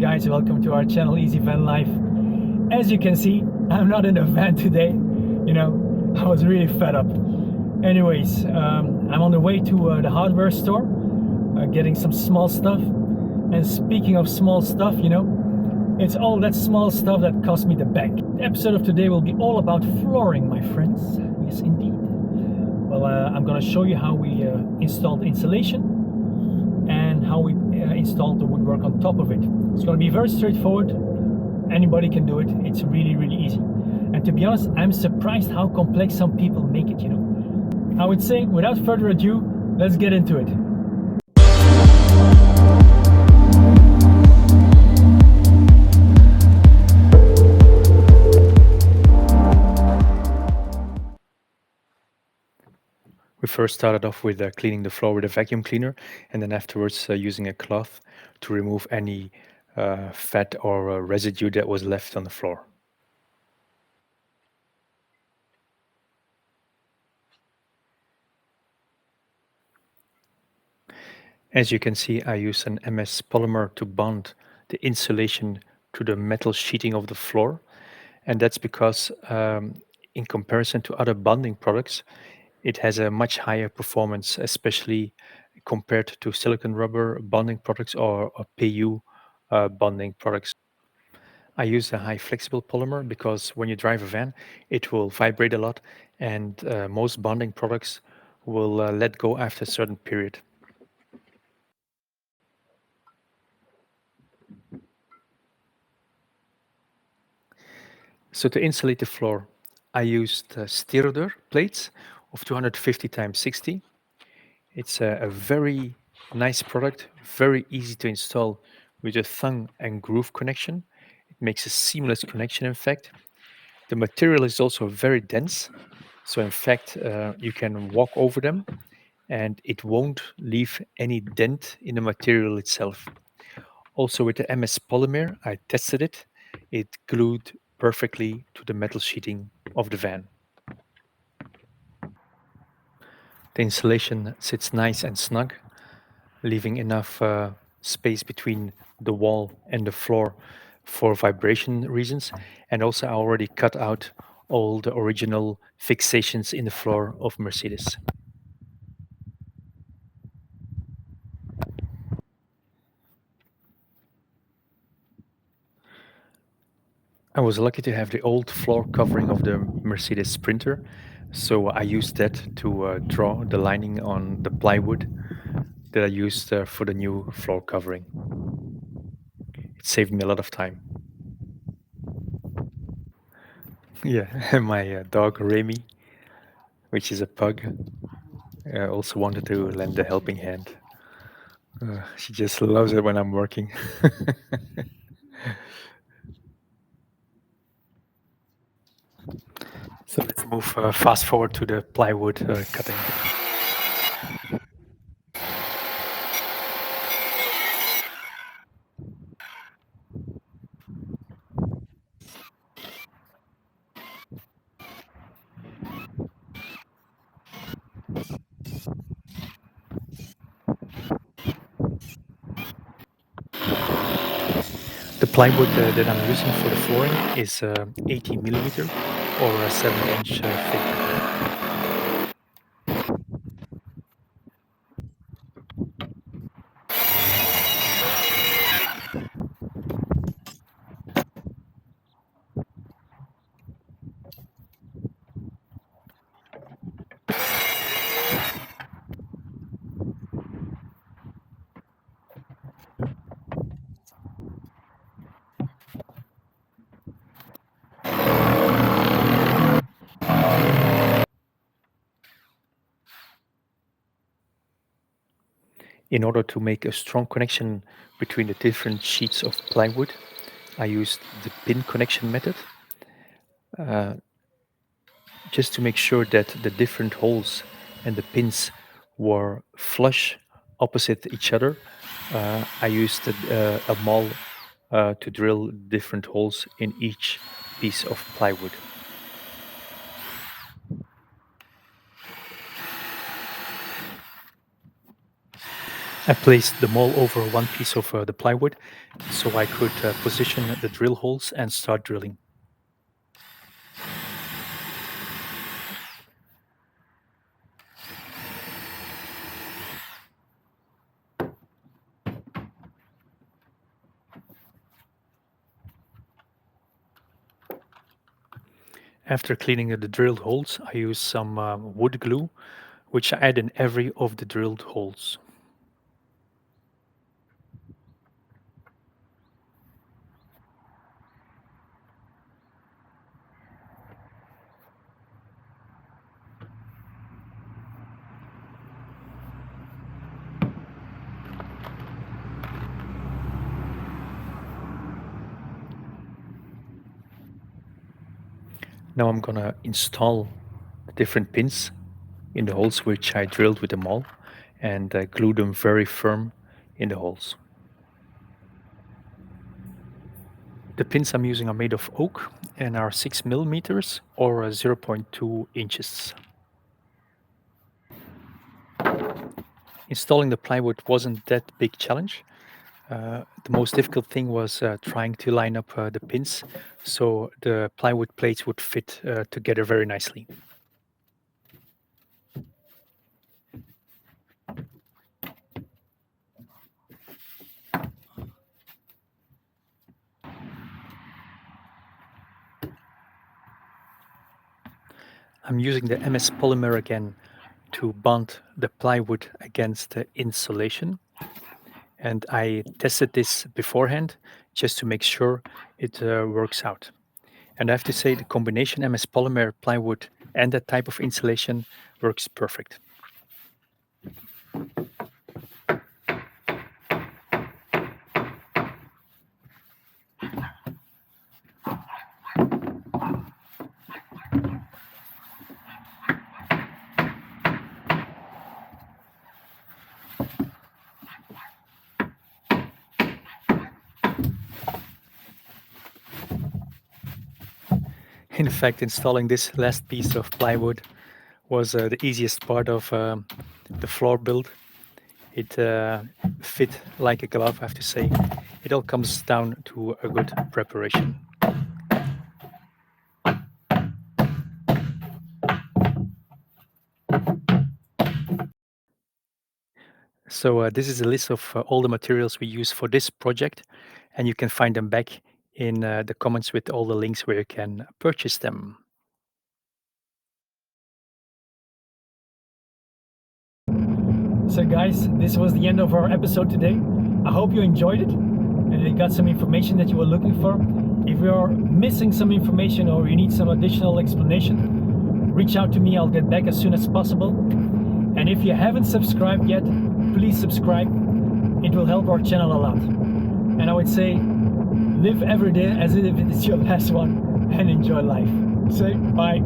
guys, welcome to our channel Easy Van Life. As you can see, I'm not in a van today. You know, I was really fed up. Anyways, I'm on the way to the hardware store, getting some small stuff. And speaking of small stuff, you know, it's all that small stuff that cost me the bank. The episode of today will be all about flooring, my friends. Yes, indeed. Well, I'm gonna show you how we installed insulation and how we installed the woodwork on top of it. It's going to be very straightforward. Anybody can do it. It's really, really easy. And to be honest, I'm surprised how complex some people make it, you know. I would say, without further ado, let's get into it. We first started off with cleaning the floor with a vacuum cleaner, and then afterwards using a cloth to remove any fat or residue that was left on the floor. As you can see, I use an MS polymer to bond the insulation to the metal sheeting of the floor, and that's because in comparison to other bonding products, it has a much higher performance, especially compared to silicone rubber bonding products or PU bonding products. I use a high flexible polymer because when you drive a van, it will vibrate a lot, and most bonding products will let go after a certain period. So to insulate the floor, I used Styrodur plates of 250 times 60. It's a very nice product, very easy to install with a thumb and groove connection. It makes a seamless connection, in fact. The material is also very dense, so in fact, you can walk over them and it won't leave any dent in the material itself. Also, with the MS polymer, I tested it. It glued perfectly to the metal sheeting of the van. The insulation sits nice and snug, leaving enough space between the wall and the floor for vibration reasons. And also, I already cut out all the original fixations in the floor of Mercedes. I was lucky to have the old floor covering of the Mercedes Sprinter, so I used that to draw the lining on the plywood that I used for the new floor covering. It saved me a lot of time. Yeah, and my dog Remy, which is a pug, also wanted to lend a helping hand. She just loves it when I'm working. So let's move fast forward to the plywood cutting. The plywood that I'm using for the flooring is 80 millimeter or a 7-inch thick. In order to make a strong connection between the different sheets of plywood, I used the pin connection method, just to make sure that the different holes and the pins were flush opposite each other. I used a maul to drill different holes in each piece of plywood. I placed the mall over one piece of the plywood so I could position the drill holes and start drilling. After cleaning the drilled holes, I use some wood glue, which I add in every of the drilled holes. Now I'm gonna install the different pins in the holes which I drilled with the maul and glue them very firm in the holes. The pins I'm using are made of oak and are 6 millimeters or 0.2 inches. Installing the plywood wasn't that big challenge. The most difficult thing was trying to line up the pins so the plywood plates would fit together very nicely. I'm using the MS polymer again to bond the plywood against the insulation. And I tested this beforehand just to make sure it works out. And I have to say the combination MS polymer plywood and that type of insulation works perfect. In fact, installing this last piece of plywood was the easiest part of the floor build. It fit like a glove, I have to say. It all comes down to a good preparation. So this is a list of all the materials we use for this project, and you can find them back in the comments with all the links where you can purchase them. So guys, this was the end of our episode today. I hope you enjoyed it and you got some information that you were looking for. If you're missing some information or you need some additional explanation, reach out to me. I'll get back as soon as possible. And if you haven't subscribed yet, please subscribe. It will help our channel a lot. And I would say, live every day as if it is your last one and enjoy life. Say bye.